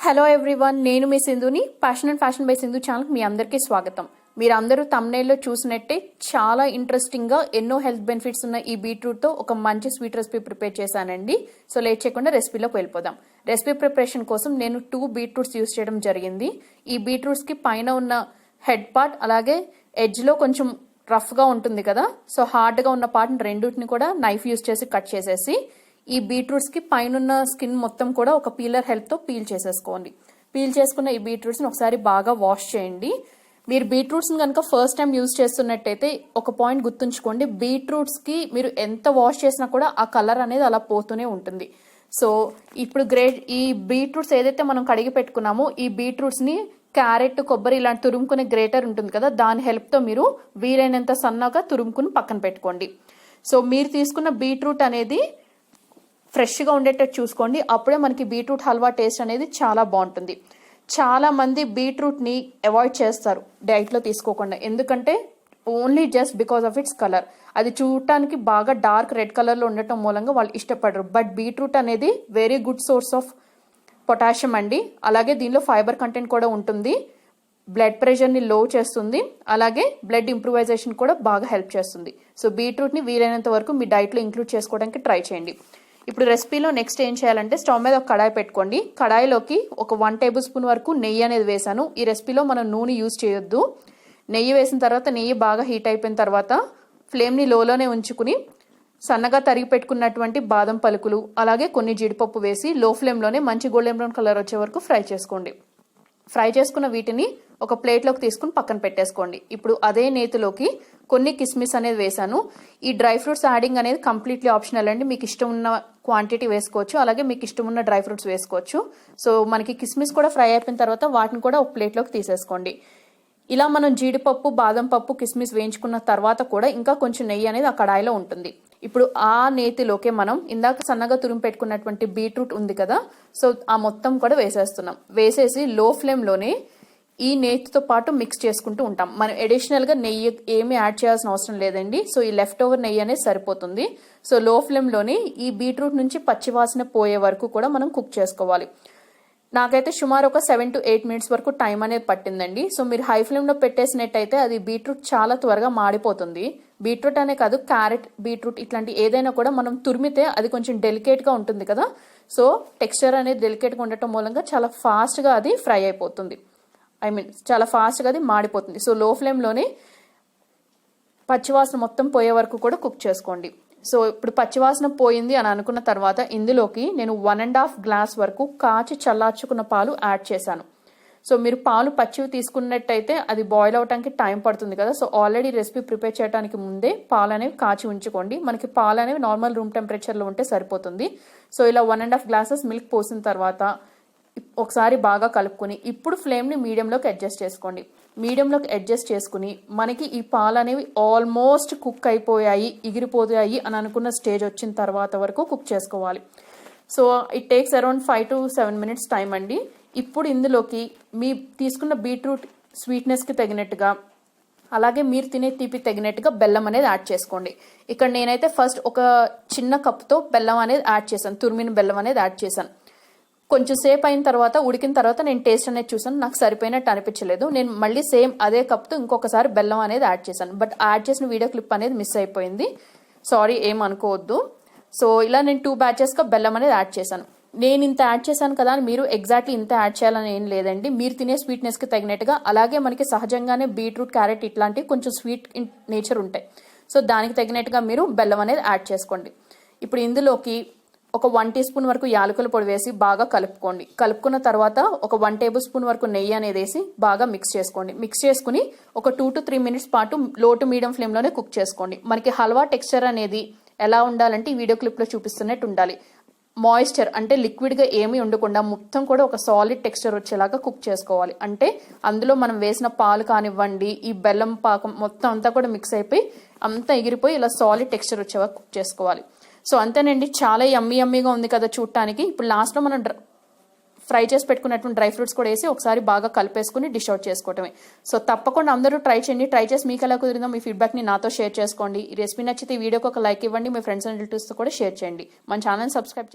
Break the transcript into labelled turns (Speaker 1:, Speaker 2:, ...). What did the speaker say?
Speaker 1: Hello everyone, నేను మీ సింధుని. Passion and fashion by Sindhu ఛానల్కి మీ అందరికీ స్వాగతం. మీరందరూ thumbnail చూసినట్టే చాలా ఇంట్రెస్టింగ్గా ఎన్నో హెల్త్ బెనిఫిట్స్ ఉన్న ఈ బీట్రూట్తో ఒక మంచి స్వీట్ రెసిపీ ప్రిపేర్ చేశానండి. సో లేట్ చేయకుండా రెసిపీలోకి వెళ్ళిపోదాం. రెసిపీ ప్రిపరేషన్ కోసం నేను 2 బీట్రూట్స్ యూస్ చేయడం జరిగింది. ఈ బీట్రూట్స్కి పైన ఉన్న హెడ్ పార్ట్ అలాగే ఎడ్జ్లో కొంచెం రఫ్గా ఉంటుంది కదా, సో హార్డ్గా ఉన్న పార్ట్ని రెండింటిని కూడా నైఫ్ యూస్ చేసి కట్ చేసేసి ఈ బీట్రూట్స్ కి పైన స్కిన్ మొత్తం కూడా ఒక పీలర్ హెల్ప్ తో పీల్ చేసేసుకోండి. పీల్ చేసుకున్న ఈ బీట్రూట్స్ ని ఒకసారి బాగా వాష్ చేయండి. మీరు బీట్రూట్స్ ని కనుక ఫస్ట్ టైం యూజ్ చేస్తున్నట్టయితే ఒక పాయింట్ గుర్తుంచుకోండి, బీట్రూట్స్ కి మీరు ఎంత వాష్ చేసినా కూడా ఆ కలర్ అనేది అలా పోతూనే ఉంటుంది. సో ఇప్పుడు ఈ బీట్రూట్స్ ఏదైతే మనం కడిగి పెట్టుకున్నామో ఈ బీట్రూట్స్ ని క్యారెట్, కొబ్బరి ఇలాంటి తురుముకునే గ్రేటర్ ఉంటుంది కదా, దాని హెల్ప్ తో మీరు వీలైనంత సన్నగా తురుముకుని పక్కన పెట్టుకోండి. సో మీరు తీసుకున్న బీట్రూట్ అనేది ఫ్రెష్గా ఉండేటట్టు చూసుకోండి. అప్పుడే మనకి బీట్రూట్ హల్వా టేస్ట్ అనేది చాలా బాగుంటుంది. చాలా మంది బీట్రూట్ని అవాయిడ్ చేస్తారు డైట్లో తీసుకోకుండా, ఎందుకంటే only just because of it's colour. అది చూడటానికి బాగా డార్క్ రెడ్ కలర్లో ఉండటం మూలంగా వాళ్ళు ఇష్టపడరు. బట్ బీట్రూట్ అనేది very good source of potassium అండి. అలాగే దీనిలో ఫైబర్ కంటెంట్ కూడా ఉంటుంది. బ్లడ్ ప్రెషర్ని లో చేస్తుంది, అలాగే బ్లడ్ ఇంప్రూవైజేషన్ కూడా బాగా హెల్ప్ చేస్తుంది. సో బీట్రూట్ని వీలైనంత వరకు మీ డైట్లో ఇంక్లూడ్ చేసుకోవడానికి ట్రై చేయండి. ఇప్పుడు రెసిపీలో నెక్స్ట్ ఏం చేయాలంటే స్టవ్ మీద ఒక కడాయి పెట్టుకోండి. కడాయిలోకి ఒక 1 టేబుల్ స్పూన్ వరకు నెయ్యి అనేది వేసాను. ఈ రెసిపీలో మనం నూనె యూజ్ చేయొద్దు. నెయ్యి వేసిన తర్వాత నెయ్యి బాగా హీట్ అయిపోయిన తర్వాత ఫ్లేమ్ని లోలోనే ఉంచుకుని సన్నగా తరిగి పెట్టుకున్నటువంటి బాదం పలుకులు అలాగే కొన్ని జీడిపప్పు వేసి లో ఫ్లేమ్లోనే మంచి గోల్డెన్ బ్రౌన్ కలర్ వచ్చే వరకు ఫ్రై చేసుకోండి. ఫ్రై చేసుకున్న వీటిని ఒక ప్లేట్లోకి తీసుకుని పక్కన పెట్టేసుకోండి. ఇప్పుడు అదే నేతిలోకి కొన్ని కిస్మిస్ అనేది వేసాను. ఈ డ్రై ఫ్రూట్స్ యాడింగ్ అనేది కంప్లీట్లీ ఆప్షనల్ అండి. మీకు ఇష్టం ఉన్న క్వాంటిటీ వేసుకోవచ్చు, అలాగే మీకు ఇష్టం ఉన్న డ్రై ఫ్రూట్స్ వేసుకోవచ్చు. సో మనకి కిస్మిస్ కూడా ఫ్రై అయిపోయిన తర్వాత వాటిని కూడా ఒక ప్లేట్లోకి తీసేసుకోండి. ఇలా మనం జీడిపప్పు, బాదం పప్పు, కిస్మిస్ వేయించుకున్న తర్వాత కూడా ఇంకా కొంచెం నెయ్యి అనేది ఆ కడాయిలో ఉంటుంది. ఇప్పుడు ఆ నేతిలోకే మనం ఇందాక సన్నగా తురిమి పెట్టుకున్నటువంటి బీట్రూట్ ఉంది కదా, సో ఆ మొత్తం కూడా వేసేస్తున్నాం. వేసేసి లో ఫ్లేమ్లోనే ఈ నేతితో పాటు మిక్స్ చేసుకుంటూ ఉంటాం. మనం అడిషనల్గా నెయ్యి ఏమీ యాడ్ చేయాల్సిన అవసరం లేదండి. సో ఈ లెఫ్ట్ ఓవర్ నెయ్యి అనేది సరిపోతుంది. సో లో ఫ్లేమ్లోనే ఈ బీట్రూట్ నుంచి పచ్చివాసన పోయే వరకు కూడా మనం కుక్ చేసుకోవాలి. నాకైతే సుమారు ఒక 7 to 8 minutes వరకు టైం అనేది పట్టిందండి. సో మీరు హై ఫ్లేమ్లో పెట్టేసినట్టయితే అది బీట్రూట్ చాలా త్వరగా మాడిపోతుంది. బీట్రూట్ అనే కాదు, క్యారెట్, బీట్రూట్ ఇట్లాంటి ఏదైనా కూడా మనం తురిమితే అది కొంచెం డెలికేట్గా ఉంటుంది కదా, సో టెక్స్చర్ అనేది డెలికేట్గా ఉండటం మూలంగా చాలా ఫాస్ట్గా అది ఫ్రై అయిపోతుంది. చాలా ఫాస్ట్గా అది మాడిపోతుంది. సో లో ఫ్లేమ్లోనే పచ్చివాసన మొత్తం పోయే వరకు కూడా కుక్ చేసుకోండి. సో ఇప్పుడు పచ్చివాసన పోయింది అని అనుకున్న తర్వాత ఇందులోకి నేను 1.5 గ్లాస్ వరకు కాచి చల్లార్చుకున్న పాలు యాడ్ చేశాను. సో మీరు పాలు పచ్చివి తీసుకున్నట్టయితే అది బాయిల్ అవడానికి టైం పడుతుంది కదా, సో ఆల్రెడీ రెసిపీ ప్రిపేర్ చేయడానికి ముందే పాలు అనేవి కాచి ఉంచుకోండి. మనకి పాలు అనేవి నార్మల్ రూమ్ టెంపరేచర్లో ఉంటే సరిపోతుంది. సో ఇలా 1.5 గ్లాసెస్ మిల్క్ పోసిన తర్వాత ఒకసారి బాగా కలుపుకొని ఇప్పుడు ఫ్లేమ్ని మీడియంలోకి అడ్జస్ట్ చేసుకోండి. మీడియంలోకి అడ్జస్ట్ చేసుకుని మనకి ఈ పాలు అనేవి ఆల్మోస్ట్ కుక్ అయిపోయాయి, ఎగిరిపోయాయి అని అనుకున్న స్టేజ్ వచ్చిన తర్వాత వరకు కుక్ చేసుకోవాలి. So it takes around 5 to 7 minutes time అండి. ఇప్పుడు ఇందులోకి మీ తీసుకున్న బీట్రూట్ స్వీట్నెస్కి తగినట్టుగా అలాగే మీరు తినే తీపి తగినట్టుగా బెల్లం అనేది యాడ్ చేసుకోండి. ఇక్కడ నేనైతే ఫస్ట్ ఒక చిన్న కప్తో బెల్లం అనేది యాడ్ చేశాను, తురిమిన బెల్లం అనేది యాడ్ చేశాను. కొంచెం సేపు అయిన తర్వాత ఉడికిన తర్వాత నేను టేస్ట్ అనేది చూసాను, నాకు సరిపోయినట్టు అనిపించలేదు. నేను మళ్ళీ సేమ్ అదే కప్తో ఇంకొకసారి బెల్లం అనేది యాడ్ చేశాను. బట్ యాడ్ చేసిన వీడియో క్లిప్ అనేది మిస్ అయిపోయింది, సారీ, ఏం అనుకోవద్దు. సో ఇలా నేను 2 batchesగా బెల్లం అనేది యాడ్ చేశాను. నేను ఇంత యాడ్ చేశాను కదా అని మీరు ఎగ్జాక్ట్లీ ఇంత యాడ్ చేయాలని ఏం లేదండి. మీరు తినే స్వీట్నెస్కి తగినట్టుగా, అలాగే మనకి సహజంగానే బీట్రూట్, క్యారెట్ ఇట్లాంటివి కొంచెం స్వీట్ నేచర్ ఉంటాయి. సో దానికి తగినట్టుగా మీరు బెల్లం అనేది యాడ్ చేసుకోండి. ఇప్పుడు ఇందులోకి ఒక 1 teaspoon వరకు యాలకుల పొడి వేసి బాగా కలుపుకోండి. కలుపుకున్న తర్వాత ఒక 1 tablespoon వరకు నెయ్యి అనేది వేసి బాగా మిక్స్ చేసుకోండి. మిక్స్ చేసుకుని ఒక 2 to 3 minutes పాటు లో టు మీడియం ఫ్లేమ్లోనే కుక్ చేసుకోండి. మనకి హల్వా టెక్స్చర్ అనేది ఎలా ఉండాలంటే ఈ వీడియో క్లిప్లో చూపిస్తున్నట్టు ఉండాలి. మాయిశ్చర్ అంటే లిక్విడ్గా ఏమీ ఉండకుండా మొత్తం కూడా ఒక సాలిడ్ టెక్స్చర్ వచ్చేలాగా కుక్ చేసుకోవాలి. అంటే అందులో మనం వేసిన పాలు కానివ్వండి, ఈ బెల్లం పాకం మొత్తం అంతా కూడా మిక్స్ అయిపోయి అంతా ఎగిరిపోయి ఇలా సాలిడ్ టెక్స్చర్ వచ్చేలాగా కుక్ చేసుకోవాలి. సో అంతేనండి, చాలా యమ్మీగా ఉంది కదా చూడటానికి. ఇప్పుడు లాస్ట్లో మనం ఫ్రై చేసి పెట్టుకున్నటువంటి డ్రై ఫ్రూట్స్ కూడా వేసి ఒకసారి బాగా కలిపేసుకుని డిష్ అవుట్ చేసుకోవటమే. సో తప్పకుండా అందరూ ట్రై చేయండి. ట్రై చేసి మీకు ఎలా కుదిరిందో మీ ఫీడ్బ్యాక్ని నాతో షేర్ చేసుకోండి. ఈ రెసిపీ నచ్చితే ఈ వీడియోకి ఒక లైక్ ఇవ్వండి, మీ ఫ్రెండ్స్ అండ్ రిలేటివ్స్తో కూడా షేర్ చేయండి. మన ఛానల్ సబ్స్క్రైబ్ చేయండి.